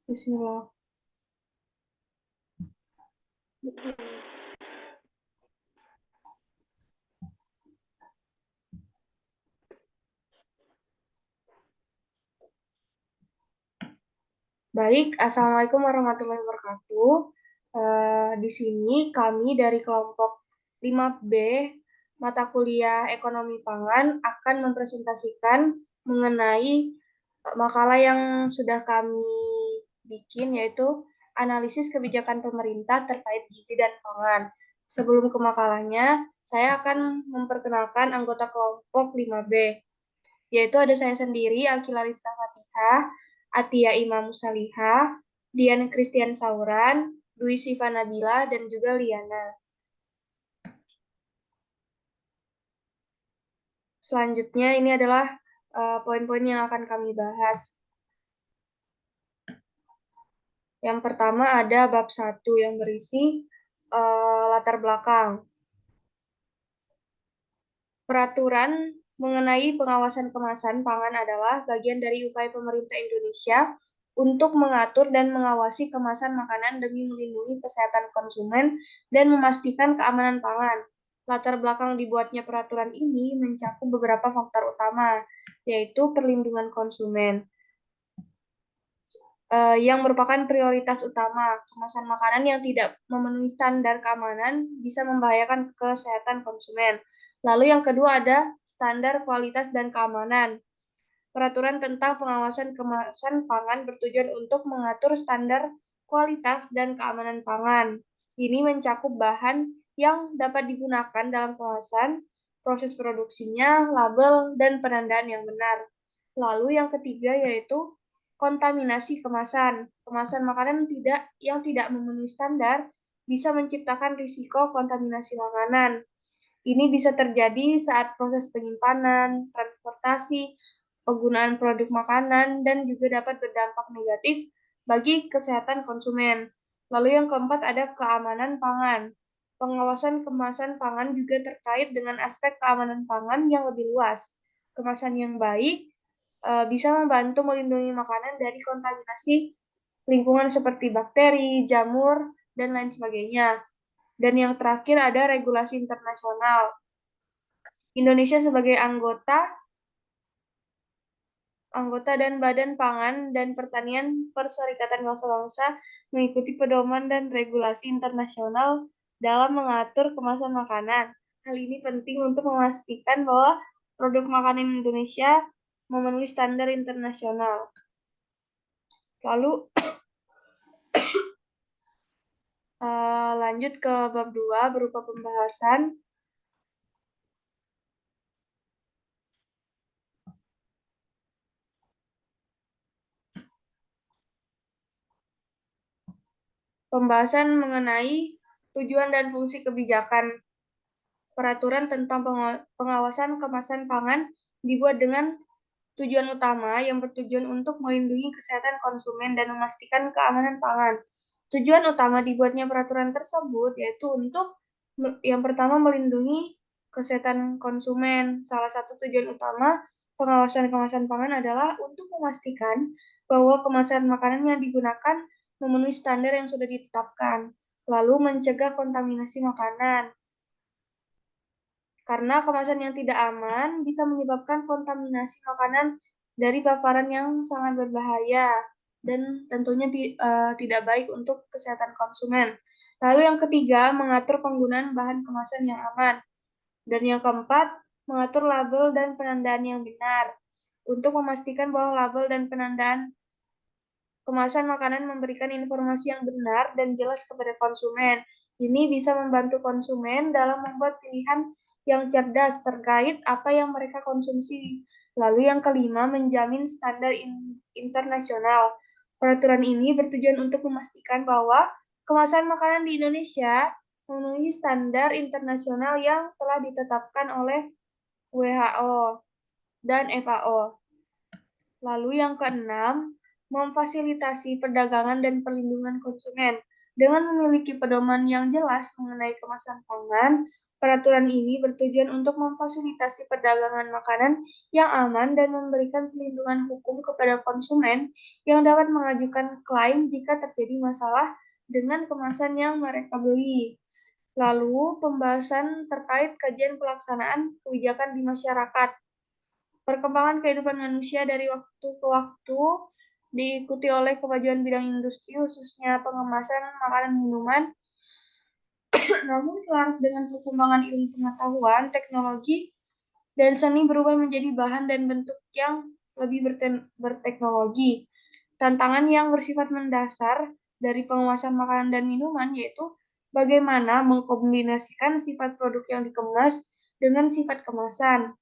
Bismillah. Baik, Assalamualaikum warahmatullahi wabarakatuh. Di sini kami dari kelompok 5B mata kuliah Ekonomi Pangan akan mempresentasikan mengenai makalah yang sudah kami bikin, yaitu analisis kebijakan pemerintah terkait gizi dan pangan. Sebelum ke makalahnya, saya akan memperkenalkan anggota kelompok 5B, yaitu ada saya sendiri, Alkilarista Fatihah, Atia Imam Salihah, Dian Christian Sauran, Dwi Siva Nabila, dan juga Liana. Selanjutnya ini adalah poin-poin yang akan kami bahas. Yang pertama ada bab 1 yang berisi latar belakang. Peraturan mengenai pengawasan kemasan pangan adalah bagian dari upaya pemerintah Indonesia untuk mengatur dan mengawasi kemasan makanan demi melindungi kesehatan konsumen dan memastikan keamanan pangan. Latar belakang dibuatnya peraturan ini mencakup beberapa faktor utama, yaitu perlindungan konsumen, yang merupakan prioritas utama. Kemasan makanan yang tidak memenuhi standar keamanan bisa membahayakan kesehatan konsumen. Lalu yang kedua ada standar kualitas dan keamanan. Peraturan tentang pengawasan kemasan pangan bertujuan untuk mengatur standar kualitas dan keamanan pangan. Ini mencakup bahan yang dapat digunakan dalam kemasan, proses produksinya, label, dan penandaan yang benar. Lalu yang ketiga yaitu kontaminasi kemasan. Kemasan makanan yang tidak memenuhi standar bisa menciptakan risiko kontaminasi makanan. Ini bisa terjadi saat proses penyimpanan, transportasi, penggunaan produk makanan, dan juga dapat berdampak negatif bagi kesehatan konsumen. Lalu yang keempat ada keamanan pangan. Pengawasan kemasan pangan juga terkait dengan aspek keamanan pangan yang lebih luas. Kemasan yang baik bisa membantu melindungi makanan dari kontaminasi lingkungan seperti bakteri, jamur, dan lain sebagainya. Dan yang terakhir ada regulasi internasional. Indonesia sebagai anggota dan Badan Pangan dan Pertanian Perserikatan Bangsa-Bangsa mengikuti pedoman dan regulasi internasional dalam mengatur kemasan makanan. Hal ini penting untuk memastikan bahwa produk makanan Indonesia memenuhi standar internasional. Lalu lanjut ke bab 2 berupa pembahasan. Pembahasan mengenai tujuan dan fungsi kebijakan. Peraturan tentang pengawasan kemasan pangan dibuat dengan tujuan utama yang bertujuan untuk melindungi kesehatan konsumen dan memastikan keamanan pangan. Tujuan utama dibuatnya peraturan tersebut yaitu untuk yang pertama melindungi kesehatan konsumen. Salah satu tujuan utama pengawasan kemasan pangan adalah untuk memastikan bahwa kemasan makanan yang digunakan memenuhi standar yang sudah ditetapkan, lalu mencegah kontaminasi makanan. Karena kemasan yang tidak aman bisa menyebabkan kontaminasi makanan dari paparan yang sangat berbahaya dan tentunya tidak baik untuk kesehatan konsumen. Lalu yang ketiga, mengatur penggunaan bahan kemasan yang aman. Dan yang keempat, mengatur label dan penandaan yang benar untuk memastikan bahwa label dan penandaan kemasan makanan memberikan informasi yang benar dan jelas kepada konsumen. Ini bisa membantu konsumen dalam membuat pilihan yang cerdas terkait apa yang mereka konsumsi. Lalu yang kelima, menjamin standar internasional. Peraturan ini bertujuan untuk memastikan bahwa kemasan makanan di Indonesia memenuhi standar internasional yang telah ditetapkan oleh WHO dan FAO. Lalu yang keenam, memfasilitasi perdagangan dan perlindungan konsumen. Dengan memiliki pedoman yang jelas mengenai kemasan pangan, peraturan ini bertujuan untuk memfasilitasi perdagangan makanan yang aman dan memberikan perlindungan hukum kepada konsumen yang dapat mengajukan klaim jika terjadi masalah dengan kemasan yang mereka beli. Lalu, pembahasan terkait kajian pelaksanaan kebijakan di masyarakat. Perkembangan kehidupan manusia dari waktu ke waktu diikuti oleh kemajuan bidang industri, khususnya pengemasan makanan minuman. Namun, selaras dengan perkembangan ilmu pengetahuan, teknologi, dan seni berubah menjadi bahan dan bentuk yang lebih berteknologi. Tantangan yang bersifat mendasar dari pengemasan makanan dan minuman yaitu bagaimana mengkombinasikan sifat produk yang dikemas dengan sifat kemasan,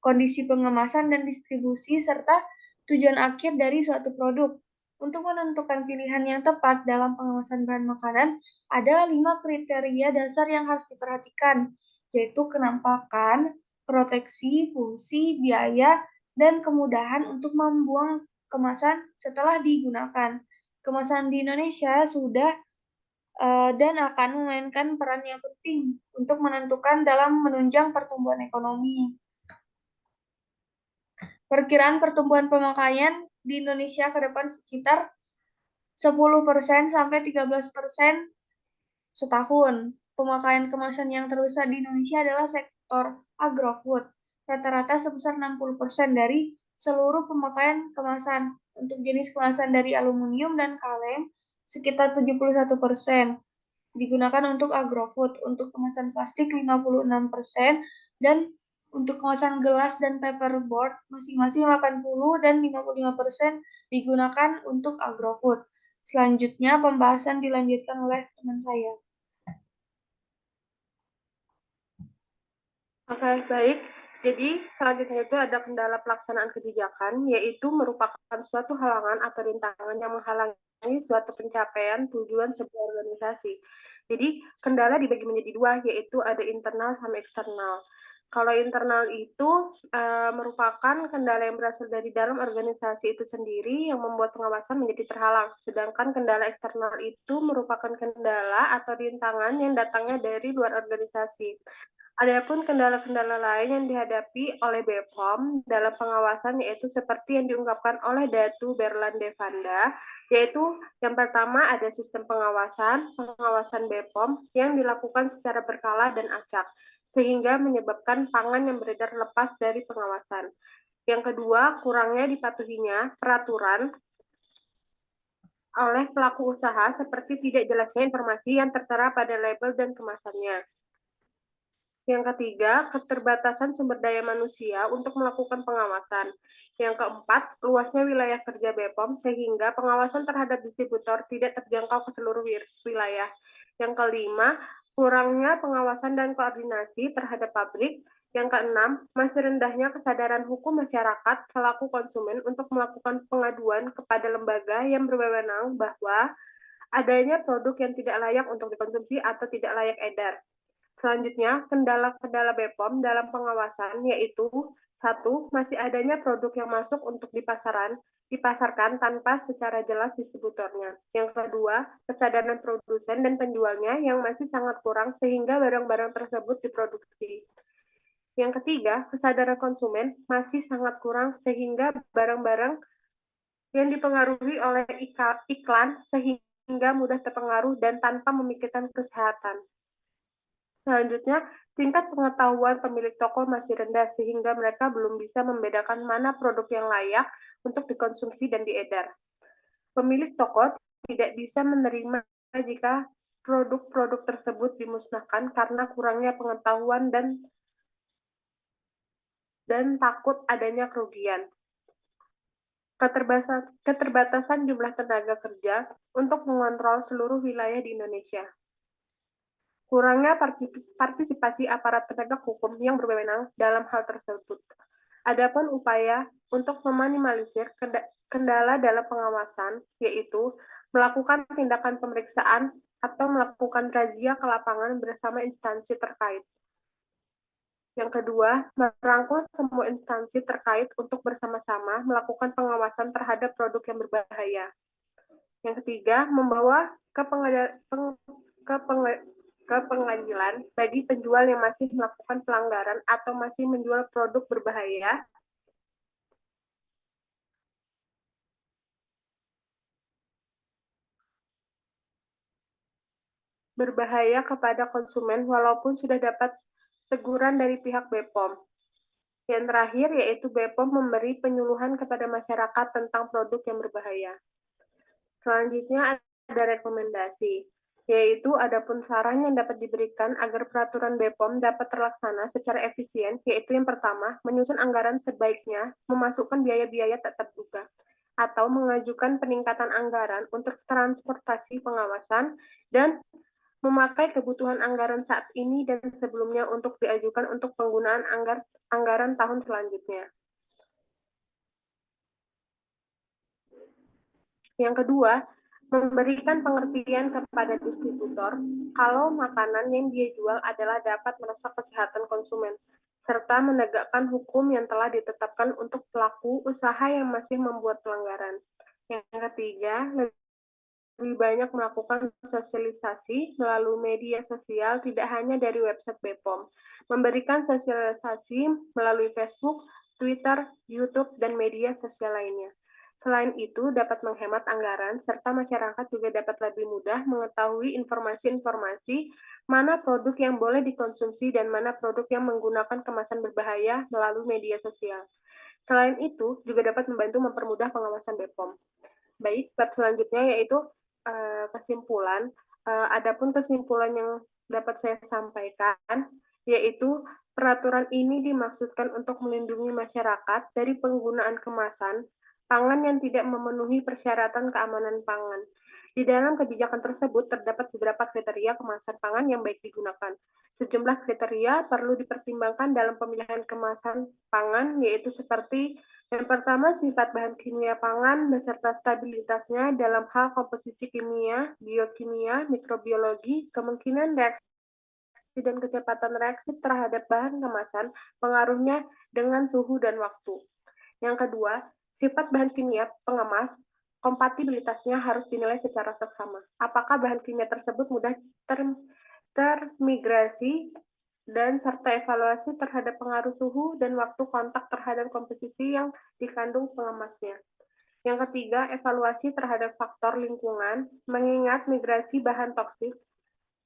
kondisi pengemasan dan distribusi, serta tujuan akhir dari suatu produk. Untuk menentukan pilihan yang tepat dalam pengemasan bahan makanan, ada 5 kriteria dasar yang harus diperhatikan, yaitu kenampakan, proteksi, fungsi, biaya, dan kemudahan untuk membuang kemasan setelah digunakan. Kemasan di Indonesia sudah dan akan memainkan peran yang penting untuk menentukan dalam menunjang pertumbuhan ekonomi. Perkiraan pertumbuhan pemakaian di Indonesia ke depan sekitar 10% sampai 13% setahun. Pemakaian kemasan yang terbesar di Indonesia adalah sektor agrofood. Rata-rata sebesar 60% dari seluruh pemakaian kemasan. Untuk jenis kemasan dari aluminium dan kaleng, sekitar 71% digunakan untuk agrofood. Untuk kemasan plastik 56% dan untuk kemasan gelas dan paperboard masing-masing 80 dan 55% digunakan untuk agrofood. Selanjutnya pembahasan dilanjutkan oleh teman saya. Oke, baik. Jadi, selanjutnya itu ada kendala pelaksanaan kebijakan, yaitu merupakan suatu halangan atau rintangan yang menghalangi suatu pencapaian tujuan sebuah organisasi. Jadi, kendala dibagi menjadi dua, yaitu ada internal sama eksternal. Kalau internal itu merupakan kendala yang berasal dari dalam organisasi itu sendiri yang membuat pengawasan menjadi terhalang. Sedangkan kendala eksternal itu merupakan kendala atau rintangan yang datangnya dari luar organisasi. Adapun kendala-kendala lain yang dihadapi oleh BPOM dalam pengawasan yaitu seperti yang diungkapkan oleh Datu Berlandevanda, yaitu yang pertama ada sistem pengawasan BPOM yang dilakukan secara berkala dan acak, sehingga menyebabkan pangan yang beredar lepas dari pengawasan. Yang kedua, kurangnya dipatuhinya peraturan oleh pelaku usaha seperti tidak jelasnya informasi yang tertera pada label dan kemasannya. Yang ketiga, keterbatasan sumber daya manusia untuk melakukan pengawasan. Yang keempat, luasnya wilayah kerja BPOM sehingga pengawasan terhadap distributor tidak terjangkau ke seluruh wilayah. Yang kelima, kurangnya pengawasan dan koordinasi terhadap pabrik. Yang keenam, masih rendahnya kesadaran hukum masyarakat selaku konsumen untuk melakukan pengaduan kepada lembaga yang berwenang bahwa adanya produk yang tidak layak untuk dikonsumsi atau tidak layak edar. Selanjutnya, kendala-kendala BPOM dalam pengawasan yaitu satu, masih adanya produk yang masuk untuk dipasarkan tanpa secara jelas distributornya. Yang kedua, kesadaran produsen dan penjualnya yang masih sangat kurang sehingga barang-barang tersebut diproduksi. Yang ketiga, kesadaran konsumen masih sangat kurang sehingga barang-barang yang dipengaruhi oleh iklan sehingga mudah terpengaruh dan tanpa memikirkan kesehatan. Selanjutnya, tingkat pengetahuan pemilik toko masih rendah sehingga mereka belum bisa membedakan mana produk yang layak untuk dikonsumsi dan diedar. Pemilik toko tidak bisa menerima jika produk-produk tersebut dimusnahkan karena kurangnya pengetahuan dan takut adanya kerugian. Keterbatasan jumlah tenaga kerja untuk mengontrol seluruh wilayah di Indonesia. Kurangnya partisipasi aparat penegak hukum yang berwenang dalam hal tersebut. Adapun upaya untuk meminimalisir kendala dalam pengawasan, yaitu melakukan tindakan pemeriksaan atau melakukan razia ke lapangan bersama instansi terkait. Yang kedua, merangkul semua instansi terkait untuk bersama-sama melakukan pengawasan terhadap produk yang berbahaya. Yang ketiga, membawa ke pengadilan bagi penjual yang masih melakukan pelanggaran atau masih menjual produk berbahaya kepada konsumen walaupun sudah dapat teguran dari pihak BPOM. Yang terakhir yaitu BPOM memberi penyuluhan kepada masyarakat tentang produk yang berbahaya. Selanjutnya ada rekomendasi, yaitu adapun saran yang dapat diberikan agar peraturan BPOM dapat terlaksana secara efisien, yaitu yang pertama, menyusun anggaran sebaiknya memasukkan biaya-biaya tak terduga, atau mengajukan peningkatan anggaran untuk transportasi pengawasan, dan memakai kebutuhan anggaran saat ini dan sebelumnya untuk diajukan untuk penggunaan anggaran tahun selanjutnya. Yang kedua, memberikan pengertian kepada distributor kalau makanan yang dia jual adalah dapat merusak kesehatan konsumen, serta menegakkan hukum yang telah ditetapkan untuk pelaku usaha yang masih membuat pelanggaran. Yang ketiga, lebih banyak melakukan sosialisasi melalui media sosial, tidak hanya dari website BPOM. Memberikan sosialisasi melalui Facebook, Twitter, YouTube, dan media sosial lainnya. Selain itu, dapat menghemat anggaran, serta masyarakat juga dapat lebih mudah mengetahui informasi-informasi mana produk yang boleh dikonsumsi dan mana produk yang menggunakan kemasan berbahaya melalui media sosial. Selain itu, juga dapat membantu mempermudah pengawasan BPOM. Baik, bab selanjutnya yaitu kesimpulan. Adapun kesimpulan yang dapat saya sampaikan, yaitu peraturan ini dimaksudkan untuk melindungi masyarakat dari penggunaan kemasan pangan yang tidak memenuhi persyaratan keamanan pangan. Di dalam kebijakan tersebut terdapat beberapa kriteria kemasan pangan yang baik digunakan. Sejumlah kriteria perlu dipertimbangkan dalam pemilihan kemasan pangan, yaitu seperti yang pertama, sifat bahan kimia pangan beserta stabilitasnya dalam hal komposisi kimia, biokimia, mikrobiologi, kemungkinan reaksi dan kecepatan reaksi terhadap bahan kemasan, pengaruhnya dengan suhu dan waktu. Yang kedua, sifat bahan kimia pengemas, kompatibilitasnya harus dinilai secara seksama. Apakah bahan kimia tersebut mudah termigrasi dan serta evaluasi terhadap pengaruh suhu dan waktu kontak terhadap komposisi yang dikandung pengemasnya. Yang ketiga, evaluasi terhadap faktor lingkungan, mengingat migrasi bahan toksik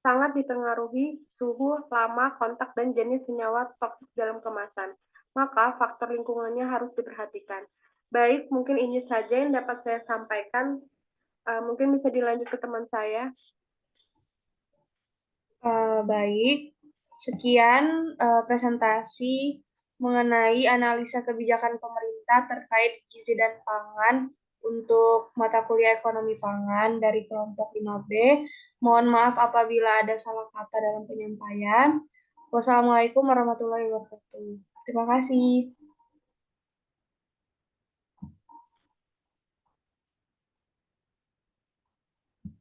sangat dipengaruhi suhu, lama, kontak, dan jenis senyawa toksik dalam kemasan. Maka faktor lingkungannya harus diperhatikan. Baik, mungkin ini saja yang dapat saya sampaikan. Mungkin bisa dilanjut ke teman saya. Baik, sekian presentasi mengenai analisa kebijakan pemerintah terkait gizi dan pangan untuk mata kuliah ekonomi pangan dari kelompok 5B. Mohon maaf apabila ada salah kata dalam penyampaian. Wassalamualaikum warahmatullahi wabarakatuh. Terima kasih.